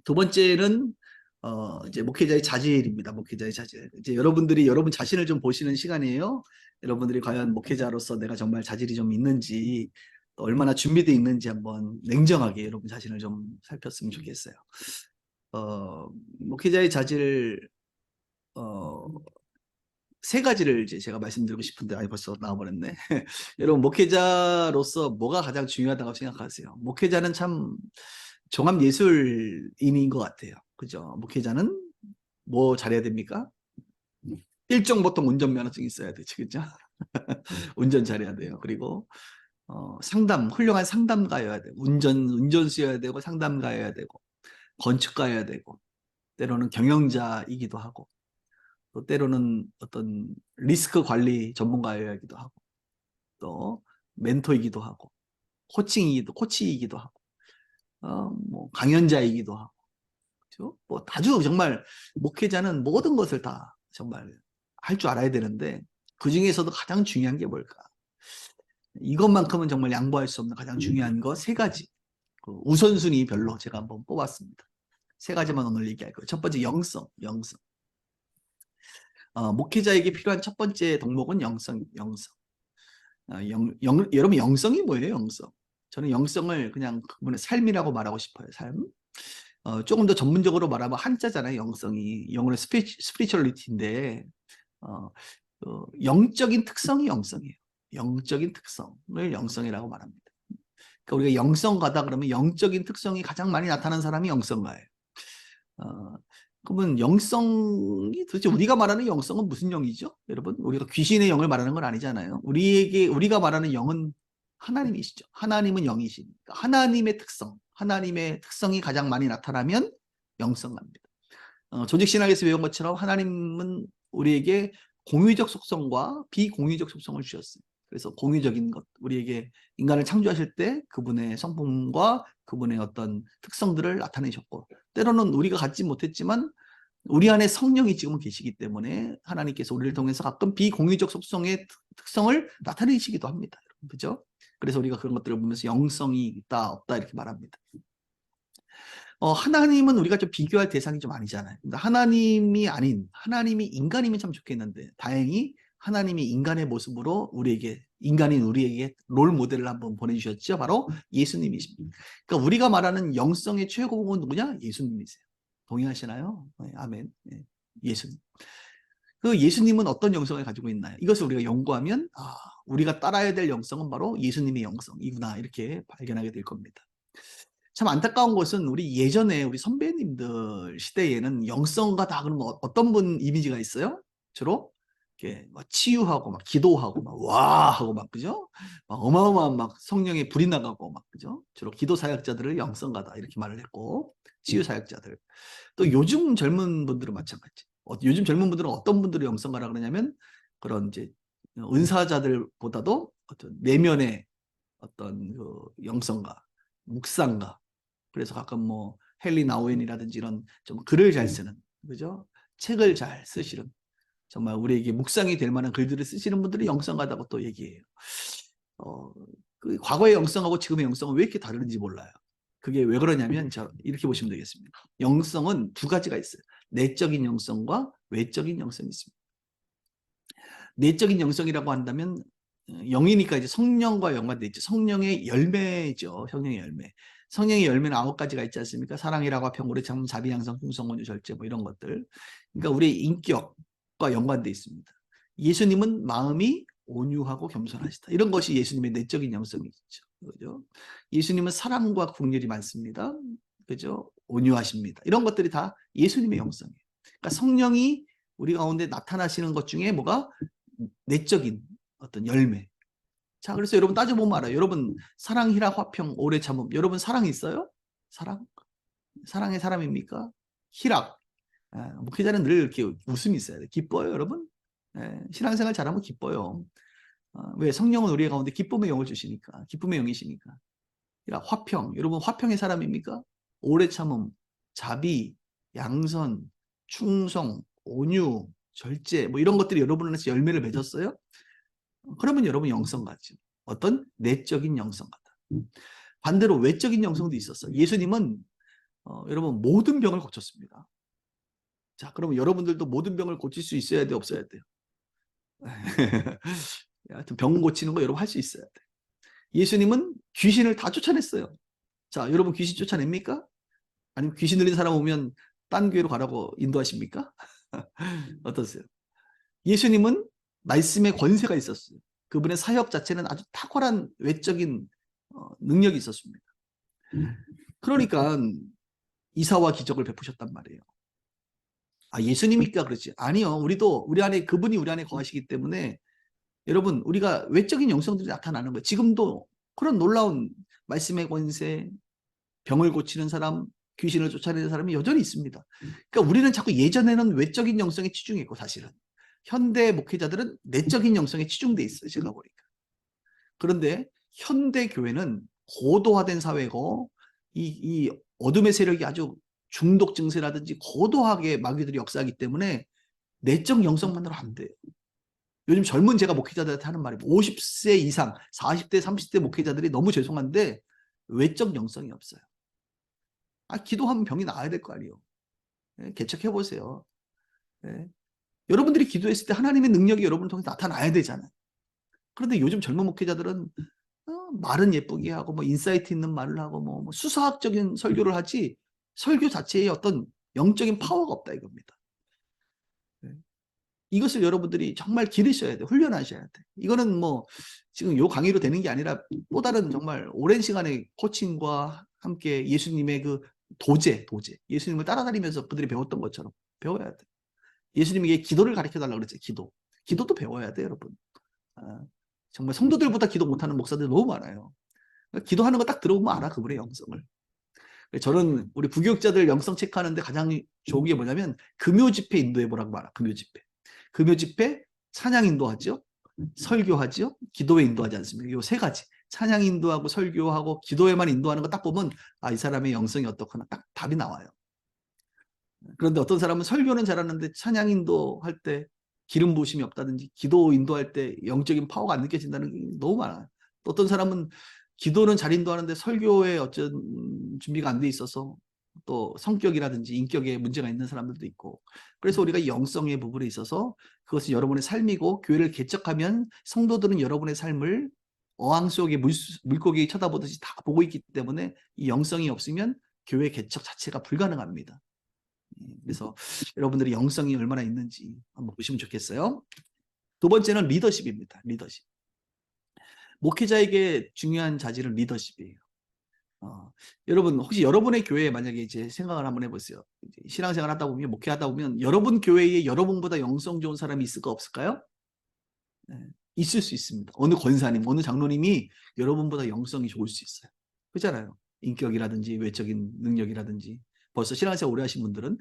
두 번째는 이제 목회자의 자질입니다. 목회자의 자질. 이제 여러분들이 여러분 자신을 좀 보시는 시간이에요. 여러분들이 과연 목회자로서 내가 정말 자질이 좀 있는지, 또 얼마나 준비되어 있는지 한번 냉정하게 여러분 자신을 좀 살폈으면 좋겠어요. 목회자의 자질 어, 세 가지를 이제 제가 말씀드리고 싶은데 벌써 나와버렸네. 여러분 목회자로서 뭐가 가장 중요하다고 생각하세요? 목회자는 참 종합 예술인인 것 같아요. 그죠? 목회자는 뭐 잘해야 됩니까? 일종 보통 운전면허증 있어야 되죠. 그죠? 운전 잘해야 돼요. 그리고 상담, 훌륭한 상담가여야 돼요. 운전수여야 되고 상담가여야 되고 건축가여야 되고 때로는 경영자이기도 하고 또 때로는 어떤 리스크 관리 전문가여야 하기도 하고 또 멘토이기도 하고 코치이기도 하고 뭐 강연자이기도 하고 그렇죠? 뭐 아주 정말 목회자는 모든 것을 다 정말 할 줄 알아야 되는데 그 중에서도 가장 중요한 게 뭘까? 이것만큼은 정말 양보할 수 없는 가장 중요한 거 세 가지. 그 우선순위 별로 제가 한번 뽑았습니다. 세 가지만 오늘 얘기할 거예요. 첫 번째 영성. 목회자에게 필요한 첫 번째 덕목은 영성. 여러분 영성이 뭐예요? 영성. 저는 영성을 그냥 그분의 삶이라고 말하고 싶어요. 삶. 조금 더 전문적으로 말하면 한자잖아요. 영성이. 영어로 스피리추얼리티인데 영적인 특성이 영성이에요. 영적인 특성을 영성이라고 말합니다. 그러니까 우리가 영성가다 그러면 영적인 특성이 가장 많이 나타나는 사람이 영성가예요. 그러면 영성이 도대체 우리가 말하는 영성은 무슨 영이죠? 여러분, 우리가 귀신의 영을 말하는 건 아니잖아요. 우리가 말하는 영은 하나님이시죠. 하나님은 영이시니까 하나님의 특성이 가장 많이 나타나면 영성갑니다. 조직신학에서 배운 것처럼 하나님은 우리에게 공유적 속성과 비공유적 속성을 주셨어요. 그래서 공유적인 것, 우리에게 인간을 창조하실 때 그분의 성품과 그분의 어떤 특성들을 나타내셨고 때로는 우리가 갖지 못했지만 우리 안에 성령이 지금 계시기 때문에 하나님께서 우리를 통해서 가끔 비공유적 속성의 특성을 나타내시기도 합니다. 그죠? 그래서 우리가 그런 것들을 보면서 영성이 있다 없다 이렇게 말합니다. 하나님은 우리가 좀 비교할 대상이 좀 아니잖아요. 하나님이 아닌 하나님이 인간이면 참 좋겠는데 다행히 하나님이 인간의 모습으로 인간인 우리에게 롤 모델을 한번 보내주셨죠. 바로 예수님이십니다. 그러니까 우리가 말하는 영성의 최고봉은 누구냐? 예수님이세요. 동의하시나요? 네, 아멘. 네, 예수님. 그 예수님은 어떤 영성을 가지고 있나요? 이것을 우리가 연구하면 우리가 따라야 될 영성은 바로 예수님의 영성이구나 이렇게 발견하게 될 겁니다. 참 안타까운 것은 우리 예전에 우리 선배님들 시대에는 영성가 다 그러면 어떤 분 이미지가 있어요? 주로 이렇게 막 치유하고 막 기도하고 막 와 하고 막 그죠? 막 어마어마한 막 성령의 불이 나가고 막 그죠? 주로 기도 사역자들을 영성가다 이렇게 말을 했고 치유 사역자들. 또 요즘 젊은 분들은 마찬가지. 요즘 젊은 분들은 어떤 분들을 영성가라 그러냐면 그런 이제 은사자들보다도 어떤 내면의 어떤 그 영성가, 묵상가. 그래서 가끔 뭐 헨리 나우엔이라든지 이런 좀 글을 잘 쓰는, 그죠? 책을 잘 쓰시는, 정말 우리에게 묵상이 될 만한 글들을 쓰시는 분들이 영성가다고 또 얘기해요. 그 과거의 영성하고 지금의 영성은 왜 이렇게 다른지 몰라요. 그게 왜 그러냐면 이렇게 보시면 되겠습니다. 영성은 두 가지가 있어요. 내적인 영성과 외적인 영성이 있습니다. 내적인 영성이라고 한다면 영이니까 이제 성령과 연관돼 있죠. 성령의 열매죠. 성령의 열매. 성령의 열매는 9가지가 있지 않습니까? 사랑이라고 평온의 참 자비 양성 풍성 온유 절제 뭐 이런 것들. 그러니까 우리의 인격과 연관돼 있습니다. 예수님은 마음이 온유하고 겸손하시다. 이런 것이 예수님의 내적인 영성이 있죠. 그죠? 예수님은 사랑과 긍휼이 많습니다. 그죠? 온유하십니다. 이런 것들이 다 예수님의 영성이에요. 그러니까 성령이 우리 가운데 나타나시는 것 중에 뭐가 내적인 어떤 열매. 자, 그래서 여러분 따져보면 알아요. 여러분 사랑, 희락, 화평, 오래 참음. 여러분 사랑 있어요? 사랑? 사랑의 사람입니까? 희락. 목회자는 늘 이렇게 웃음이 있어야 돼. 기뻐요, 여러분? 신앙생활 잘하면 기뻐요. 왜? 성령은 우리 가운데 기쁨의 영을 주시니까. 기쁨의 영이시니까. 희락, 화평. 여러분 화평의 사람입니까? 오래 참음, 자비, 양선, 충성, 온유, 절제 뭐 이런 것들이 여러분한테 열매를 맺었어요? 그러면 여러분 영성가죠. 어떤 내적인 영성가다. 반대로 외적인 영성도 있었어요. 예수님은 여러분 모든 병을 고쳤습니다. 자, 그러면 여러분들도 모든 병을 고칠 수 있어야 돼, 없어야 돼요? 하여튼 병 고치는 거 여러분 할 수 있어야 돼. 예수님은 귀신을 다 쫓아냈어요. 자, 여러분 귀신 쫓아냅니까? 아니면 귀신 들린 사람 오면 딴 교회로 가라고 인도하십니까? 어떠세요? 예수님은 말씀의 권세가 있었어요. 그분의 사역 자체는 아주 탁월한 외적인 능력이 있었습니다. 그러니까 이사와 기적을 베푸셨단 말이에요. 아, 예수님이니까 그렇지. 아니요. 우리도 우리 안에 그분이 우리 안에 거하시기 때문에 여러분 우리가 외적인 영성들이 나타나는 거예요. 지금도 그런 놀라운 말씀의 권세, 병을 고치는 사람, 귀신을 쫓아내는 사람이 여전히 있습니다. 그러니까 우리는 자꾸 예전에는 외적인 영성에 치중했고 사실은 현대 목회자들은 내적인 영성에 치중돼 있어요. 제가 보니까. 그런데 현대 교회는 고도화된 사회고 이 어둠의 세력이 아주 중독 증세라든지 고도하게 마귀들이 역사하기 때문에 내적 영성만으로 안 돼요. 요즘 젊은 제가 목회자들한테 하는 말이 50세 이상, 40대, 30대 목회자들이 너무 죄송한데 외적 영성이 없어요. 아, 기도하면 병이 나아야 될 거 아니에요. 네, 개척해 보세요. 네. 여러분들이 기도했을 때 하나님의 능력이 여러분을 통해서 나타나야 되잖아요. 그런데 요즘 젊은 목회자들은 말은 예쁘게 하고 뭐 인사이트 있는 말을 하고 뭐 수사학적인 설교를 하지 설교 자체에 어떤 영적인 파워가 없다 이겁니다. 네. 이것을 여러분들이 정말 기르셔야 돼요. 훈련하셔야 돼요. 이거는 뭐 지금 요 강의로 되는 게 아니라 또 다른 정말 오랜 시간의 코칭과 함께 예수님의 그 도제. 예수님을 따라다니면서 그들이 배웠던 것처럼 배워야 돼요. 예수님에게 기도를 가르쳐달라고 그랬어요. 기도도 배워야 돼요, 여러분. 정말 성도들보다 기도 못하는 목사들 너무 많아요. 기도하는 거 딱 들어보면 알아, 그분의 영성을. 저는 우리 부교육자들 영성 체크하는데 가장 좋은 게 뭐냐면 금요 집회 인도해보라고 말아. 금요 집회 찬양 인도하죠. 설교하죠. 기도회 인도하지 않습니까? 이 세 가지. 찬양 인도하고 설교하고 기도회만 인도하는 거 딱 보면 아, 이 사람의 영성이 어떻거나 딱 답이 나와요. 그런데 어떤 사람은 설교는 잘하는데 찬양 인도할 때 기름 부으심이 없다든지 기도 인도할 때 영적인 파워가 안 느껴진다는 게 너무 많아요. 또 어떤 사람은 기도는 잘 인도하는데 설교에 어쩐 준비가 안 돼 있어서 또 성격이라든지 인격에 문제가 있는 사람들도 있고 그래서 우리가 영성의 부분에 있어서 그것은 여러분의 삶이고 교회를 개척하면 성도들은 여러분의 삶을 어항 속의 물고기 쳐다보듯이 다 보고 있기 때문에 이 영성이 없으면 교회 개척 자체가 불가능합니다. 그래서 여러분들이 영성이 얼마나 있는지 한번 보시면 좋겠어요. 두 번째는 리더십입니다. 리더십. 목회자에게 중요한 자질은 리더십이에요. 여러분 혹시 여러분의 교회에 만약에 이제 생각을 한번 해보세요. 신앙생활 하다 보면 목회하다 보면 여러분 교회에 여러분보다 영성 좋은 사람이 있을까 없을까요? 네, 있을 수 있습니다. 어느 권사님, 어느 장로님이 여러분보다 영성이 좋을 수 있어요. 그렇잖아요. 인격이라든지 외적인 능력이라든지 벌써 신앙생활 오래 하신 분들은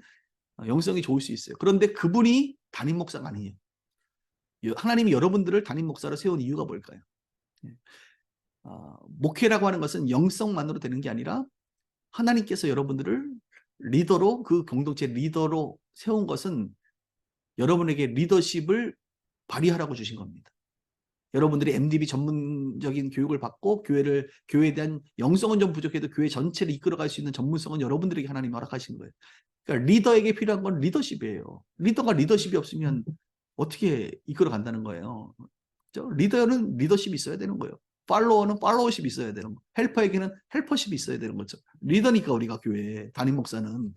영성이 좋을 수 있어요. 그런데 그분이 담임 목사가 아니에요. 하나님이 여러분들을 담임 목사로 세운 이유가 뭘까요? 목회라고 하는 것은 영성만으로 되는 게 아니라 하나님께서 여러분들을 리더로 그 공동체 리더로 세운 것은 여러분에게 리더십을 발휘하라고 주신 겁니다. 여러분들이 MDB 전문적인 교육을 받고 교회에 대한 영성은 좀 부족해도 교회 전체를 이끌어갈 수 있는 전문성은 여러분들에게 하나님이 허락하신 거예요. 그러니까 리더에게 필요한 건 리더십이에요. 리더가 리더십이 없으면 어떻게 이끌어 간다는 거예요. 리더는 리더십이 있어야 되는 거예요. 팔로워는 팔로워십이 있어야 되는 거예요. 헬퍼에게는 헬퍼십이 있어야 되는 거죠. 리더니까 우리가 교회 담임 목사는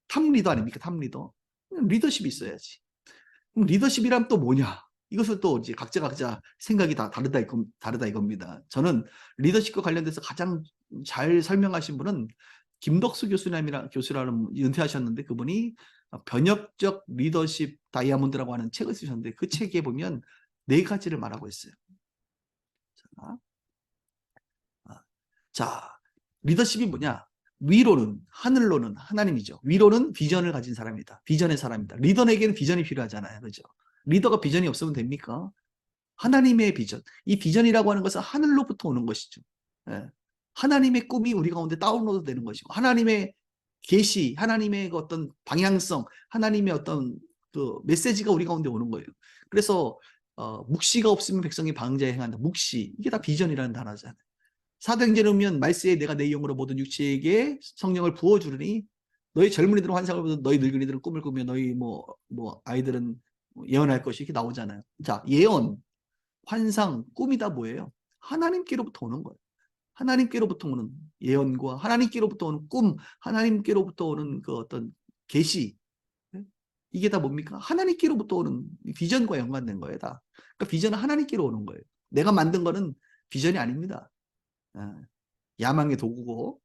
탑 리더 아닙니까? 탑 리더. 리더십이 있어야지. 그럼 리더십이란 또 뭐냐? 이것을 또 이제 각자 생각이 다 다르다 이겁니다. 저는 리더십과 관련돼서 가장 잘 설명하신 분은 김덕수 교수라는 은퇴하셨는데 그분이 변혁적 리더십 다이아몬드라고 하는 책을 쓰셨는데 그 책에 보면 4가지를 말하고 있어요. 자, 리더십이 뭐냐? 위로는 하늘로는 하나님이죠. 위로는 비전을 가진 사람이다. 비전의 사람이다. 리더에게는 비전이 필요하잖아요. 그렇죠? 리더가 비전이 없으면 됩니까? 하나님의 비전. 이 비전이라고 하는 것은 하늘로부터 오는 것이죠. 예. 하나님의 꿈이 우리 가운데 다운로드 되는 것이고 하나님의 계시, 하나님의 어떤 방향성, 하나님의 어떤 그 메시지가 우리 가운데 오는 거예요. 그래서 묵시가 없으면 백성이 방자에 행한다. 묵시. 이게 다 비전이라는 단어잖아요. 사도행전에 보면 말세에 내가 내 영으로 모든 육체에게 성령을 부어주리니 너희 젊은이들은 환상을 보고 너희 늙은이들은 꿈을 꾸며 너희 아이들은 예언할 것이 이렇게 나오잖아요. 자, 예언, 환상, 꿈이 다 뭐예요? 하나님께로부터 오는 거예요. 하나님께로부터 오는 예언과 하나님께로부터 오는 꿈, 하나님께로부터 오는 그 어떤 계시, 이게 다 뭡니까? 하나님께로부터 오는 비전과 연관된 거예요, 다. 그러니까 비전은 하나님께로 오는 거예요. 내가 만든 거는 비전이 아닙니다. 야망의 도구고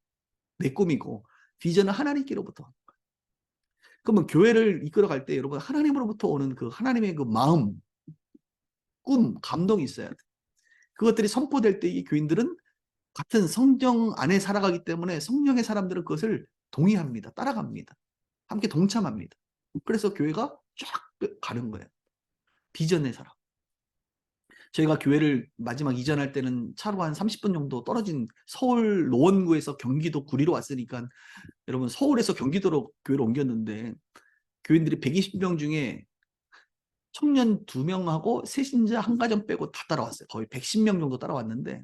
내 꿈이고 비전은 하나님께로부터. 그러면 교회를 이끌어갈 때 여러분 하나님으로부터 오는 그 하나님의 그 마음, 꿈, 감동이 있어야 돼. 그것들이 선포될 때 이 교인들은 같은 성경 안에 살아가기 때문에 성령의 사람들은 그것을 동의합니다. 따라갑니다. 함께 동참합니다. 그래서 교회가 쫙 가는 거예요. 비전의 사람. 저희가 교회를 마지막 이전할 때는 차로 한 30분 정도 떨어진 서울 노원구에서 경기도 구리로 왔으니까 여러분 서울에서 경기도로 교회를 옮겼는데 교인들이 120명 중에 청년 2명하고 세신자 1가정 빼고 다 따라왔어요. 거의 110명 정도 따라왔는데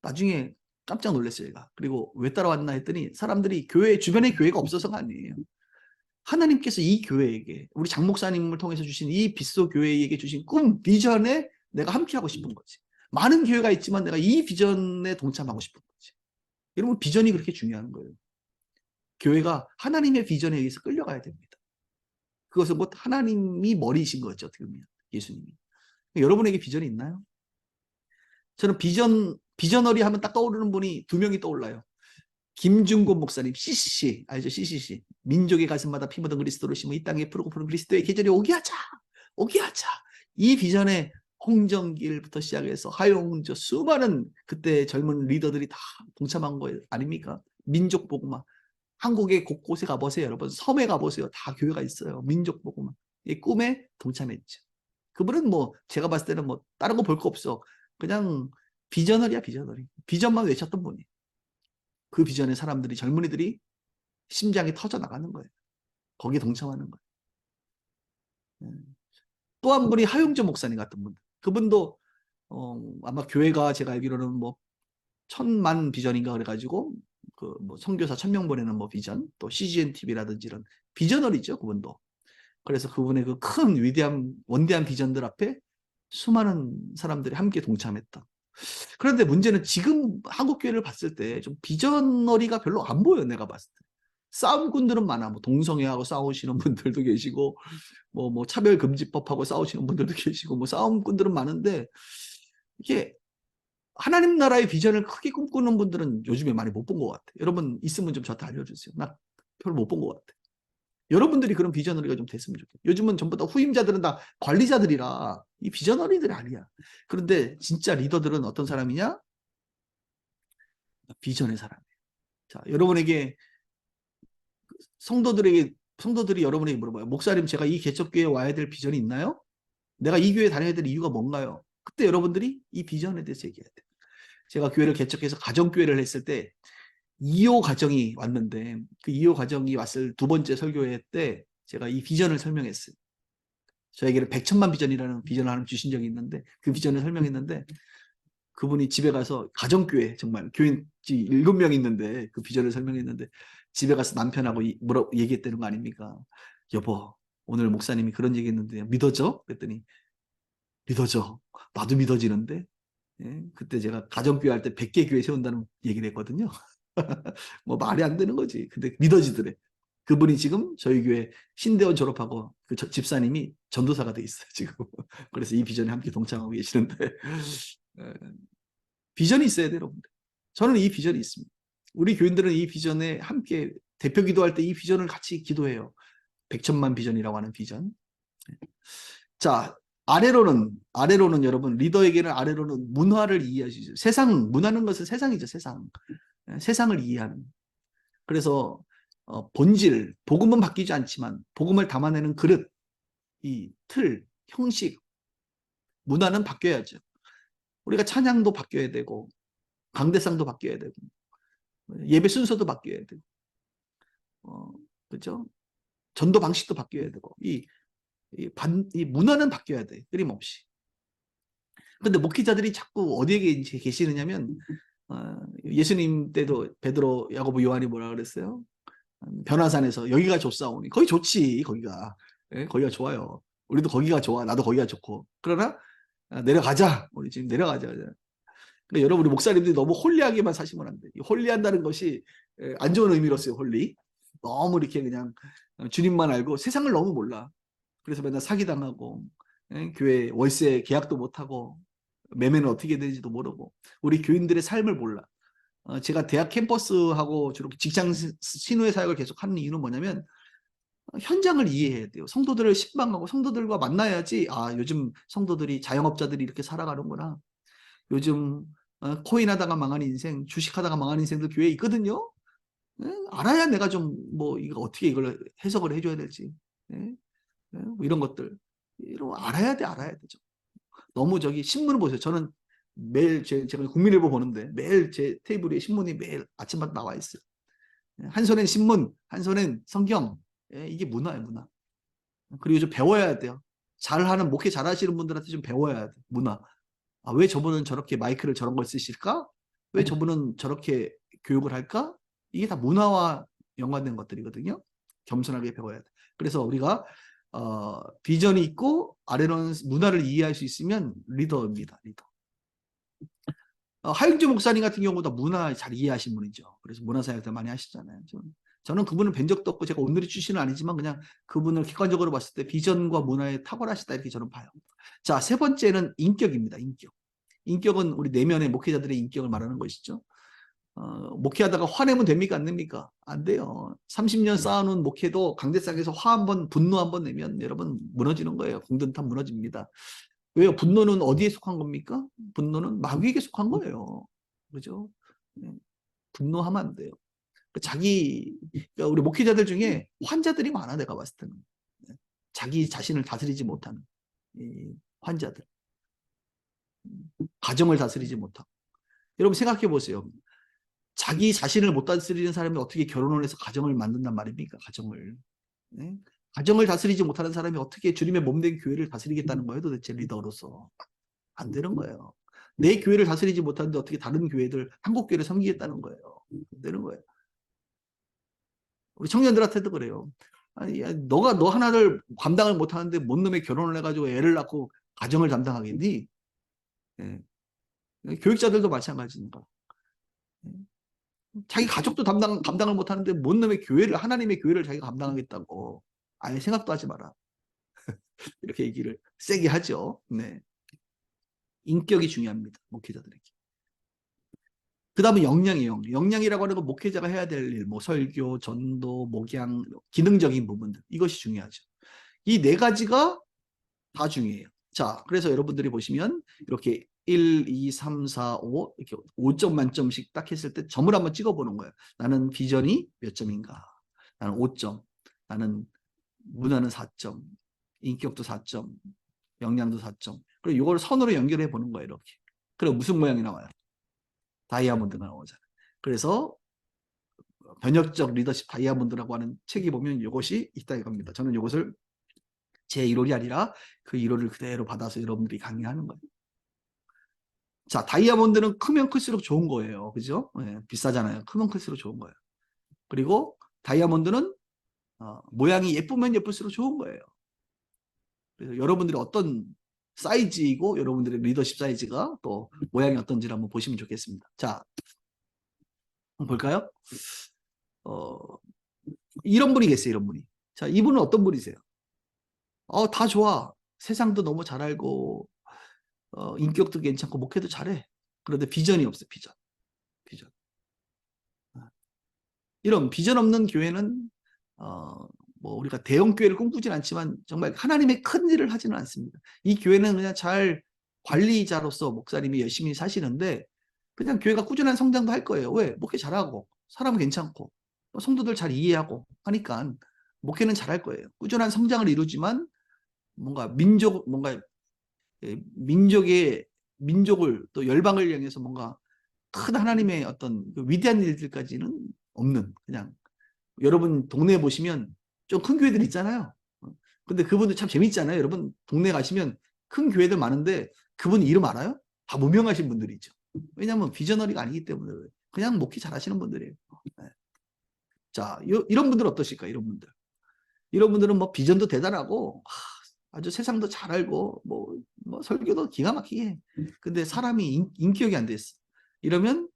나중에 깜짝 놀랐어요. 제가. 그리고 왜 따라왔나 했더니 사람들이 교회 주변에 교회가 없어서가 아니에요. 하나님께서 이 교회에게 우리 장 목사님을 통해서 주신 이 빗소 교회에게 주신 꿈, 비전에 내가 함께하고 싶은 거지. 많은 교회가 있지만 내가 이 비전에 동참하고 싶은 거지. 여러분 비전이 그렇게 중요한 거예요. 교회가 하나님의 비전에 의해서 끌려가야 됩니다. 그것은 곧 하나님이 머리이신 거죠. 어떻게 보면 예수님이. 여러분에게 비전이 있나요? 저는 비전어리 하면 딱 떠오르는 분이 2명이 떠올라요. 김중곤 목사님, CCC, 알죠? CCC. 민족의 가슴마다 피 묻은 그리스도를 심어 이 땅에 푸르고 푸른 그리스도의 계절이 오게 하자. 오게 하자. 이 비전에 홍정길부터 시작해서 하용저 수많은 그때 젊은 리더들이 다 동참한 거 아닙니까? 민족 복음화. 한국의 곳곳에 가보세요. 여러분. 섬에 가보세요. 다 교회가 있어요. 민족 복음화. 이 꿈에 동참했죠. 그분은 제가 봤을 때는 다른 거 볼 거 없어. 그냥 비전어리야, 비전어리. 비전만 외쳤던 분이. 그 비전에 사람들이, 젊은이들이 심장이 터져 나가는 거예요. 거기에 동참하는 거예요. 또 한 분이 하용조 목사님 같은 분. 그분도 아마 교회가 제가 알기로는 1000만 비전인가 그래가지고 선교사 1000명 보내는 비전, 또 CGN TV라든지 이런 비전어리죠, 그분도. 그래서 그분의 그 큰 위대한 원대한 비전들 앞에 수많은 사람들이 함께 동참했다. 그런데 문제는 지금 한국 교회를 봤을 때 좀 비전너리가 별로 안 보여요. 내가 봤을 때. 싸움꾼들은 많아. 동성애하고 싸우시는 분들도 계시고 차별금지법하고 싸우시는 분들도 계시고 싸움꾼들은 많은데 이게 하나님 나라의 비전을 크게 꿈꾸는 분들은 요즘에 많이 못 본 것 같아요. 여러분 있으면 좀 저한테 알려주세요. 나 별로 못 본 것 같아요. 여러분들이 그런 비전어리가 좀 됐으면 좋겠어요. 요즘은 전부 다 후임자들은 다 관리자들이라 이 비전어리들이 아니야. 그런데 진짜 리더들은 어떤 사람이냐? 비전의 사람이에요. 자, 여러분에게 성도들이 여러분에게 물어봐요. 목사님, 제가 이 개척교회에 와야 될 비전이 있나요? 내가 이 교회 다녀야 될 이유가 뭔가요? 그때 여러분들이 이 비전에 대해서 얘기해야 돼요. 제가 교회를 개척해서 가정교회를 했을 때 2호 가정이 왔는데 그 2호 가정이 왔을 2번째 설교회 때 제가 이 비전을 설명했어요. 저에게는 100천만 비전이라는 비전을 하나 주신 적이 있는데 그 비전을 설명했는데 그분이 집에 가서 가정교회 정말 교인 7명 있는데 그 비전을 설명했는데 집에 가서 남편하고 뭐라고 얘기했다는 거 아닙니까? 여보, 오늘 목사님이 그런 얘기했는데 믿어져? 그랬더니 믿어져. 나도 믿어지는데. 예? 그때 제가 가정교회 할 때 100개 교회 세운다는 얘기를 했거든요. 말이 안 되는 거지. 근데 믿어지더래. 그분이 지금 저희 교회 신대원 졸업하고 그 집사님이 전도사가 돼 있어요, 지금. 그래서 이 비전에 함께 동참하고 계시는데 비전이 있어야 돼요, 여러분들. 저는 이 비전이 있습니다. 우리 교인들은 이 비전에 함께 대표 기도할 때 이 비전을 같이 기도해요. 100천만 비전이라고 하는 비전. 자, 아래로는 여러분 리더에게는 아래로는 문화를 이해하시죠. 문화는 것은 세상이죠, 세상. 세상을 이해하는. 그래서 본질, 복음은 바뀌지 않지만 복음을 담아내는 그릇, 이 틀, 형식, 문화는 바뀌어야죠. 우리가 찬양도 바뀌어야 되고 강대상도 바뀌어야 되고 예배 순서도 바뀌어야 되고 그죠? 전도 방식도 바뀌어야 되고 이 문화는 바뀌어야 돼, 끊임없이. 근데 목회자들이 자꾸 어디에 계시느냐면 예수님 때도 베드로, 야고보, 요한이 뭐라 그랬어요? 변화산에서 여기가 좋사오니 거기 좋지 거기가. 예, 거기가 좋아요. 우리도 거기가 좋아. 나도 거기가 좋고. 그러나 내려가자. 우리 지금 내려가자. 근데 여러분 우리 목사님들이 너무 홀리하게만 사시면 안 돼. 홀리한다는 것이 안 좋은 의미로 써요. 홀리. 너무 이렇게 그냥 주님만 알고 세상을 너무 몰라. 그래서 맨날 사기당하고 교회 월세 계약도 못하고 매매는 어떻게 되는지도 모르고 우리 교인들의 삶을 몰라. 제가 대학 캠퍼스하고 주로 직장 신우의 사역을 계속 하는 이유는 뭐냐면 현장을 이해해야 돼요. 성도들을 신방하고 성도들과 만나야지 요즘 성도들이 자영업자들이 이렇게 살아가는구나. 요즘 코인 하다가 망한 인생, 주식하다가 망한 인생들 교회에 있거든요. 알아야 내가 좀 뭐 이거 어떻게 이걸 해석을 해줘야 될지 뭐 이런 것들 이런 알아야 되죠. 너무 저기 신문을 보세요. 저는 매일 제가 국민일보 보는데 매일 제 테이블 위에 신문이 매일 아침마다 나와 있어요. 한 손엔 신문, 한 손엔 성경. 이게 문화예요, 문화. 그리고 좀 배워야 돼요. 잘하는 목회 잘하시는 분들한테 좀 배워야 돼. 문화. 왜 저분은 저렇게 마이크를 저런 걸 쓰실까? 왜 저분은 저렇게 교육을 할까? 이게 다 문화와 연관된 것들이거든요. 겸손하게 배워야 돼. 그래서 우리가 비전이 있고 아래로는 문화를 이해할 수 있으면 리더입니다. 리더. 하영주 목사님 같은 경우도 문화 잘 이해하시는 분이죠. 그래서 문화사역도 많이 하시잖아요. 저는 그분을 뵌 적도 없고 제가 오늘의 출신은 아니지만 그냥 그분을 객관적으로 봤을 때 비전과 문화에 탁월하시다 이렇게 저는 봐요. 자, 세 번째는 인격입니다. 인격. 인격은 우리 내면의 목회자들의 인격을 말하는 것이죠. 목회하다가 화내면 됩니까? 안 됩니까? 안 돼요. 30년 쌓아놓은 목회도 강대상에서 화 한 번, 분노 한 번 내면 여러분 무너지는 거예요. 공든탑 무너집니다. 왜요? 분노는 어디에 속한 겁니까? 분노는 마귀에게 속한 거예요. 그죠? 분노하면 안 돼요. 그러니까 우리 목회자들 중에 환자들이 많아, 내가 봤을 때는. 자기 자신을 다스리지 못하는 환자들. 가정을 다스리지 못하고. 여러분 생각해 보세요. 자기 자신을 못 다스리는 사람이 어떻게 결혼을 해서 가정을 만든단 말입니까? 가정을. 네? 가정을 다스리지 못하는 사람이 어떻게 주님의 몸된 교회를 다스리겠다는 거예요? 도대체 리더로서. 안 되는 거예요. 내 교회를 다스리지 못하는데 어떻게 다른 교회들, 한국 교회를 섬기겠다는 거예요. 안 되는 거예요. 우리 청년들한테도 그래요. 아니, 너 하나를 감당을 못하는데 뭔 놈의 결혼을 해가지고 애를 낳고 가정을 담당하겠니? 예. 교육자들도 마찬가지입니다. 자기 가족도 감당을 못하는데 뭔 놈의 교회를, 하나님의 교회를 자기가 감당하겠다고. 아예 생각도 하지 마라. 이렇게 얘기를 세게 하죠. 네. 인격이 중요합니다. 목회자들에게. 그 다음은 역량이에요. 역량이라고 하는 건 목회자가 해야 될 일, 뭐 설교, 전도, 목양, 기능적인 부분들. 이것이 중요하죠. 이 네 가지가 다 중요해요. 자, 그래서 여러분들이 보시면 이렇게 1, 2, 3, 4, 5 이렇게 5점 만점씩 딱 했을 때 점을 한번 찍어보는 거예요. 나는 비전이 몇 점인가? 나는 5점. 나는 문화는 4점. 인격도 4점. 역량도 4점. 그리고 이걸 선으로 연결해 보는 거예요. 이렇게. 그리고 무슨 모양이 나와요? 다이아몬드가 나오잖아요. 그래서 변혁적 리더십 다이아몬드라고 하는 책이 보면 이것이 있다 이겁니다. 저는 이것을 제 1호이 아니라 그 1호를 그대로 받아서 여러분들이 강의하는 거예요. 자, 다이아몬드는 크면 클수록 좋은 거예요. 그죠? 네, 비싸잖아요. 크면 클수록 좋은 거예요. 그리고 다이아몬드는 모양이 예쁘면 예쁠수록 좋은 거예요. 그래서 여러분들이 어떤 사이즈이고 여러분들의 리더십 사이즈가 또 모양이 어떤지를 한번 보시면 좋겠습니다. 자, 한번 볼까요? 이런 분이 계세요. 이런 분이. 자, 이분은 어떤 분이세요? 다 좋아. 세상도 너무 잘 알고 인격도 괜찮고 목회도 잘해. 그런데 비전이 없어요. 비전. 비전. 이런 비전 없는 교회는 뭐 우리가 대형 교회를 꿈꾸진 않지만 정말 하나님의 큰 일을 하지는 않습니다. 이 교회는 그냥 잘 관리자로서 목사님이 열심히 사시는데 그냥 교회가 꾸준한 성장도 할 거예요. 왜? 목회 잘하고 사람 괜찮고 성도들 잘 이해하고 하니까 목회는 잘할 거예요. 꾸준한 성장을 이루지만 뭔가 민족을 또 열방을 향해서 뭔가 큰 하나님의 어떤 그 위대한 일들까지는 없는 그냥 여러분 동네에 보시면 좀 큰 교회들 있잖아요. 근데 그분들 참 재밌잖아요. 여러분 동네 가시면 큰 교회들 많은데 그분 이름 알아요? 다 무명하신 분들이죠. 왜냐하면 비저너리가 아니기 때문에 그냥 목회 잘하시는 분들이에요. 네. 자, 이런 분들은 어떠실까? 이런 분들. 이런 분들은 뭐 비전도 대단하고 아주 세상도 잘 알고 뭐 설교도 기가 막히게 해. 근데 사람이 인격이 안 됐어. 이러면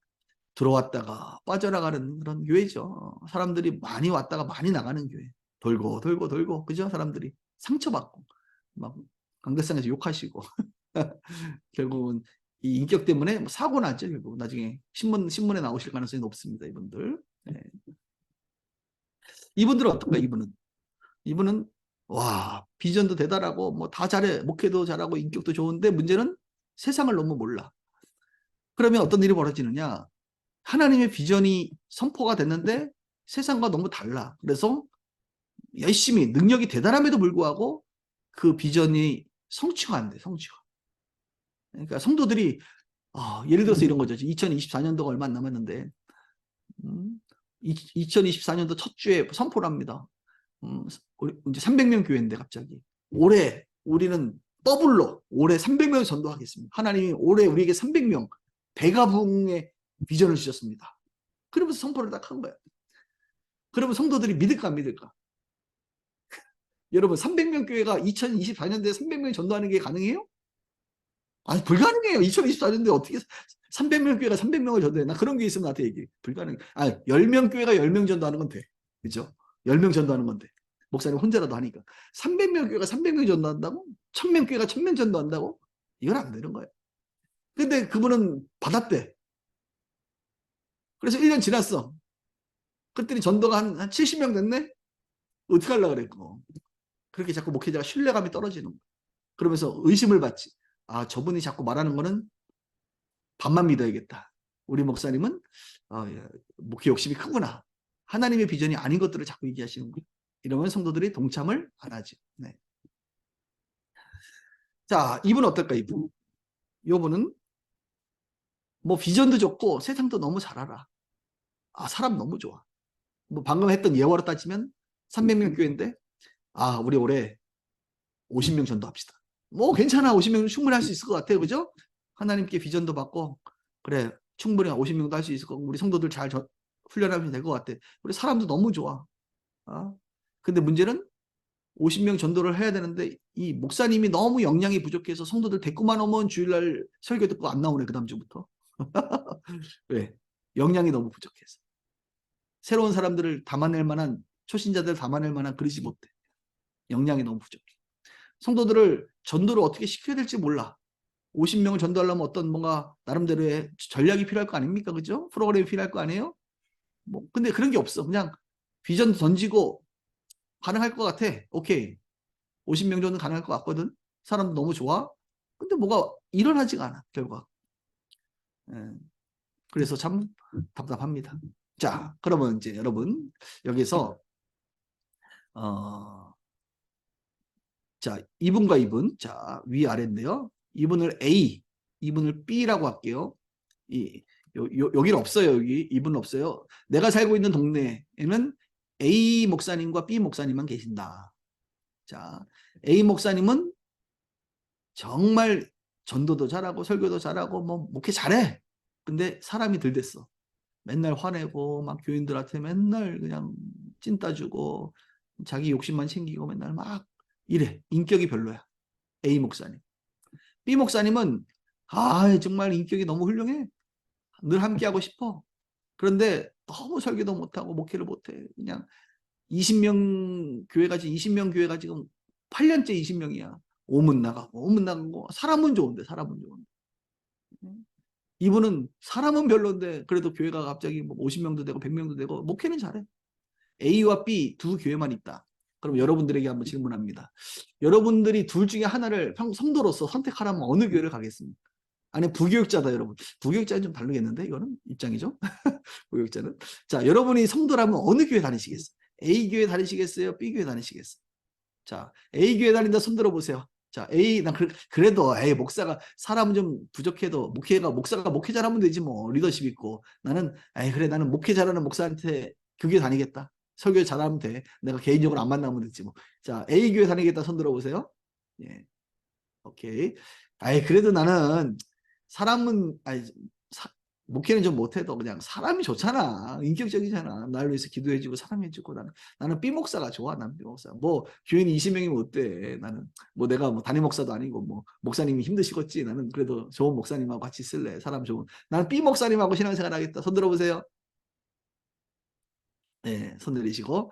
들어왔다가 빠져나가는 그런 교회죠. 사람들이 많이 왔다가 많이 나가는 교회. 돌고 돌고 돌고 그죠? 사람들이 상처받고 막 강대상에서 욕하시고 결국은 이 인격 때문에 뭐 사고 나죠. 결국 나중에 신문에 나오실 가능성이 높습니다. 이분들. 네. 이분들은 어떨까? 이분은 와 비전도 대단하고 뭐 다 잘해, 목회도 잘하고 인격도 좋은데 문제는 세상을 너무 몰라. 그러면 어떤 일이 벌어지느냐? 하나님의 비전이 선포가 됐는데 세상과 너무 달라. 그래서 열심히 능력이 대단함에도 불구하고 그 비전이 성취가 안 돼. 성취가. 그러니까 성도들이 예를 들어서 이런 거죠. 2024년도가 얼마 안 남았는데 2024년도 첫 주에 선포를 합니다. 이제 300명 교회인데 갑자기 올해 우리는 더블로 올해 300명 전도하겠습니다. 하나님이 올해 우리에게 300명 배가 부흥의 비전을 주셨습니다. 그러면서 선포를 딱 한 거야. 그러면 성도들이 믿을까 안 믿을까? 여러분 300명 교회가 2024년도에 300명 전도하는 게 가능해요? 아니 불가능해요. 2024년도에 어떻게 300명 교회가 300명을 전도해? 나 그런 게 있으면 나한테 얘기해. 불가능해. 10명 교회가 10명 전도하는 건 돼. 그죠? 10명 전도하는 건데. 목사님 혼자라도 하니까. 300명 교회가 300명 전도한다고? 1000명 교회가 1000명 전도한다고? 이건 안 되는 거예요. 근데 그분은 받았대. 그래서 1년 지났어. 그랬더니 전도가 한 70명 됐네? 어떻게 하려고 그랬고. 그렇게 자꾸 목회자가 신뢰감이 떨어지는 거야. 그러면서 의심을 받지. 저분이 자꾸 말하는 거는 반만 믿어야겠다. 우리 목사님은 목회 욕심이 크구나. 하나님의 비전이 아닌 것들을 자꾸 얘기하시는 거예요. 이러면 성도들이 동참을 안 하죠. 네. 자, 이분 어떨까, 이분? 이분은 뭐 비전도 좋고 세상도 너무 잘 알아. 사람 너무 좋아. 뭐 방금 했던 예화로 따지면 300명 교회인데 우리 올해 50명 전도합시다. 뭐 괜찮아. 50명 충분히 할 수 있을 것 같아요. 그죠? 하나님께 비전도 받고 그래 충분히 50명도 할 수 있을 거고 우리 성도들 잘 훈련하면 될 것 같아. 우리 사람도 너무 좋아. 근데 문제는 50명 전도를 해야 되는데 이 목사님이 너무 역량이 부족해서 성도들 데리고만 오면 주일날 설교 듣고 안 나오네. 그 다음 주부터. 왜? 역량이 너무 부족해서. 새로운 사람들을 담아낼 만한 초신자들 담아낼 만한 그릇이 못돼. 역량이 너무 부족해. 성도들을 전도를 어떻게 시켜야 될지 몰라. 50명을 전도하려면 어떤 뭔가 나름대로의 전략이 필요할 거 아닙니까? 그죠? 프로그램이 필요할 거 아니에요? 근데 그런 게 없어. 그냥 비전 던지고 가능할 것 같아. 오케이. 50명 정도 가능할 것 같거든. 사람도 너무 좋아. 근데 뭐가 일어나지가 않아. 결과. 그래서 참 답답합니다. 자, 그러면 이제 여러분 여기서 자, 이분과 이분, 자, 위아래인데요. 이분을 A, 이분을 B라고 할게요. 여기는 없어요. 여기 이분은 없어요. 내가 살고 있는 동네에는 A 목사님과 B 목사님만 계신다. 자, A 목사님은 정말 전도도 잘하고 설교도 잘하고 뭐 목회 잘해. 근데 사람이 덜 됐어. 맨날 화내고 막 교인들한테 맨날 그냥 찐 따주고 자기 욕심만 챙기고 맨날 막 이래. 인격이 별로야. A 목사님. B 목사님은 정말 인격이 너무 훌륭해. 늘 함께하고 싶어. 그런데 너무 설교도 못하고 목회를 못해. 그냥 20명 교회가 지금 8년째 20명이야. 오문 나가고 사람은 좋은데 사람은 좋은데. 이분은 사람은 별론데 그래도 교회가 갑자기 뭐 50명도 되고 100명도 되고 목회는 잘해. A와 B 두 교회만 있다. 그럼 여러분들에게 한번 질문합니다. 여러분들이 둘 중에 하나를 성도로서 선택하라면 어느 교회를 가겠습니까? 아니 부교육자다 여러분. 부교육자는 좀 다르겠는데 이거는 입장이죠. 부교육자는. 자, 여러분이 성도라면 어느 교회 다니시겠어요? A 교회 다니시겠어요? B 교회 다니시겠어요? 자, A 교회 다닌다 손 들어보세요. 자, 난 그래도 목사가 사람은 좀 부족해도 목사가 목회 잘하면 되지 뭐 리더십 있고 나는 그래 나는 목회 잘하는 목사한테 그 교회 다니겠다. 설교 잘하면 돼. 내가 개인적으로 안 만나면 되지 뭐. 자, A 교회 다니겠다 손 들어보세요. 예, 오케이. 그래도 나는 사람은 목회는 좀 못해도 그냥 사람이 좋잖아. 인격적이잖아. 나를 위해서 기도해주고 사랑해주고 나는 B 목사가 좋아. 나는 B 목사. 뭐 교인이 20명이면 어때? 나는 뭐 내가 뭐 담임 목사도 아니고 뭐 목사님이 힘드시겠지. 나는 그래도 좋은 목사님하고 같이 있을래. 사람 좋은. 나는 B 목사님하고 신앙생활 하겠다. 손 들어보세요. 네, 손 내리시고.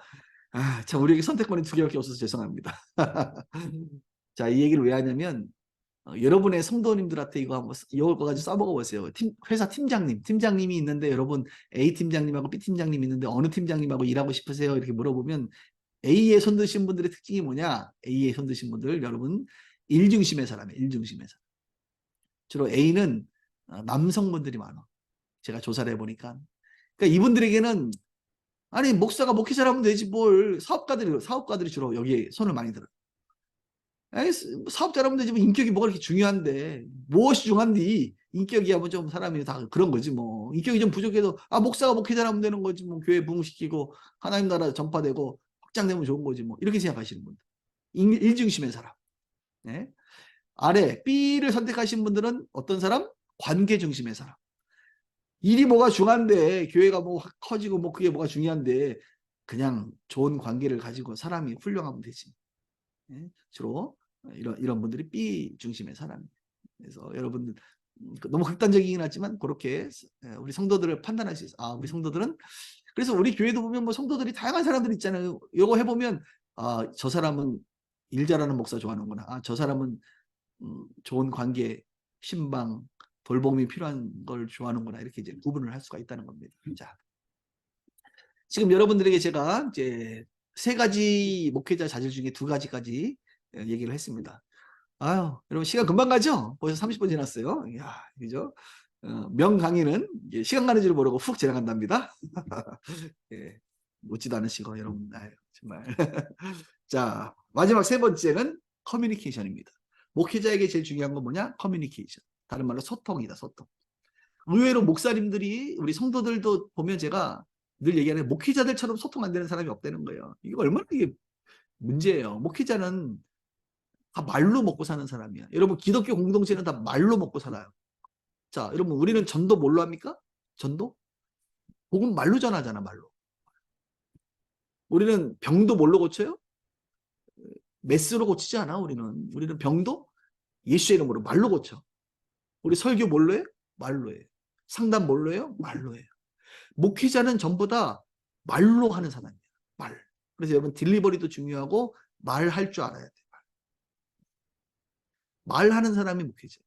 아, 참 우리에게 선택권이 두 개밖에 없어서 죄송합니다. 자, 이 얘기를 왜 하냐면 여러분의 성도님들한테 이거 한번 이걸 가지고 써먹어 보세요. 회사 팀장님이 있는데 여러분 A 팀장님하고 B 팀장님 있는데 어느 팀장님하고 일하고 싶으세요? 이렇게 물어보면 A에 손드신 분들의 특징이 뭐냐? A에 손드신 분들 여러분 일중심의 사람이에요. 일중심의 사람. 주로 A는 남성분들이 많아. 제가 조사를 해보니까. 그러니까 이분들에게는 아니 목사가 목회 잘하면 되지 뭘 사업가들이 주로 여기에 손을 많이 들어요. 에이, 사업 잘하면 되지 뭐 인격이 뭐가 그렇게 중요한데 무엇이 중요한디 인격이야 뭐 좀 사람이 다 그런 거지 뭐 인격이 좀 부족해도 아 목사가 목회 잘하면 되는 거지 뭐 교회 부흥시키고 하나님 나라 전파되고 확장되면 좋은 거지 뭐 이렇게 생각하시는 분들 일중심의 사람. 네. 아래 B를 선택하신 분들은 어떤 사람? 관계 중심의 사람. 일이 뭐가 중요한데 교회가 뭐 커지고 뭐 그게 뭐가 중요한데 그냥 좋은 관계를 가지고 사람이 훌륭하면 되지. 네? 주로 이런 분들이 B 중심의 사람이에요. 그래서 여러분들 너무 극단적이긴 하지만 그렇게 우리 성도들을 판단할 수 있어요. 아, 우리 성도들은 그래서 우리 교회도 보면 뭐 성도들이 다양한 사람들이 있잖아요. 요거 해보면 아, 저 사람은 일 잘하는 목사 좋아하는구나. 아, 저 사람은 좋은 관계, 신방, 돌봄이 필요한 걸 좋아하는구나. 이렇게 이제 구분을 할 수가 있다는 겁니다. 자, 지금 여러분들에게 제가 이제 세 가지 목회자 자질 중에 두 가지까지 얘기를 했습니다. 아유, 여러분 시간 금방 가죠? 벌써 30분 지났어요. 이야, 그죠? 명강의는 시간 가는 줄 모르고 훅 지나간답니다. 예, 웃지도 않으시고 여러분, 아유, 정말. 자, 마지막 세 번째는 커뮤니케이션입니다. 목회자에게 제일 중요한 건 뭐냐? 커뮤니케이션. 다른 말로 소통이다, 소통. 의외로 목사님들이 우리 성도들도 보면 제가 늘 얘기하는 목회자들처럼 소통 안 되는 사람이 없다는 거예요. 이게 얼마나 이게 문제예요. 목회자는 다 말로 먹고 사는 사람이야. 여러분 기독교 공동체는 다 말로 먹고 살아요. 자, 여러분 우리는 전도 뭘로 합니까? 전도? 복음 말로 전하잖아, 말로. 우리는 병도 뭘로 고쳐요? 메스로 고치지 않아, 우리는 병도 예수의 이름으로 말로 고쳐. 우리 설교 뭘로 해? 말로 해. 상담 뭘로 해요? 말로 해요. 목회자는 전부 다 말로 하는 사람이에요. 말. 그래서 여러분 딜리버리도 중요하고 말할 줄 알아야 돼. 말하는 사람이 목회자예요.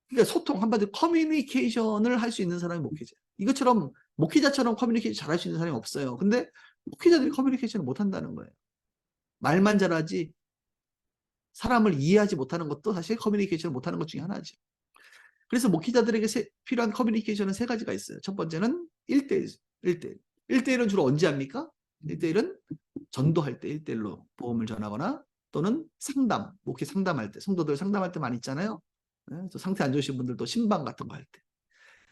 그러니까 소통 한마디로 커뮤니케이션을 할 수 있는 사람이 목회자예요. 이것처럼 목회자처럼 커뮤니케이션 잘할 수 있는 사람이 없어요. 근데 목회자들이 커뮤니케이션을 못한다는 거예요. 말만 잘하지 사람을 이해하지 못하는 것도 사실 커뮤니케이션을 못하는 것 중에 하나죠. 그래서 목회자들에게 필요한 커뮤니케이션은 세 가지가 있어요. 첫 번째는 1대1. 1대1. 1대1은 주로 언제 합니까? 1대1은 전도할 때 1대1로 복음을 전하거나 또는 상담, 목회 상담할 때, 성도들 상담할 때 많이 있잖아요. 또 상태 안 좋으신 분들도 신방 같은 거 할 때.